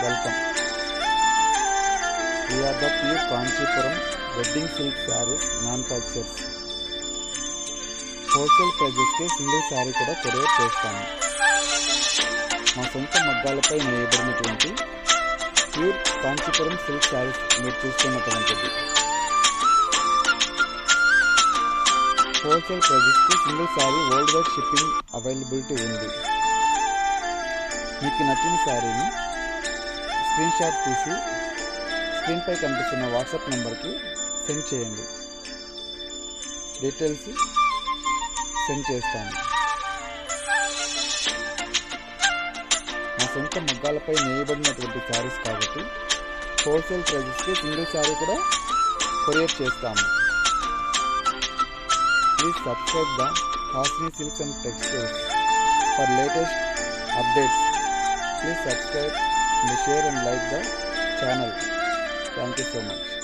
Welcome. We are the pure Kanchipuram wedding silk sarees manufacturers. Wholesale ప్రైజెస్కి single sari కూడా courier చేస్తాము. మా సొంత మగ్గాలపై నేయబడినటువంటి ప్యూర్ కాంచీపురం సిల్క్ శారీస్ మీరు చూస్తున్నటువంటిది. హోల్సేల్ ప్రైజెస్కి single sari worldwide shipping availability ఉంది. మీకు నచ్చిన శారీని స్క్రీన్ షాట్ తీసి స్క్రీన్పై కనిపిస్తున్న వాట్సాప్ నెంబర్కి సెండ్ చేయండి. డీటెయిల్స్ సెండ్ చేస్తాను. మా సొంత మగ్గాలపై నేయబడినటువంటి శారీస్ కాబట్టి హోల్సేల్ ప్రైజెస్కి సింగిల్ శారీ కూడా కొరియర్ చేస్తాము. Please subscribe the Hasni silks and textiles for latest updates. Please subscribe and share and like the channel. Thank you so much.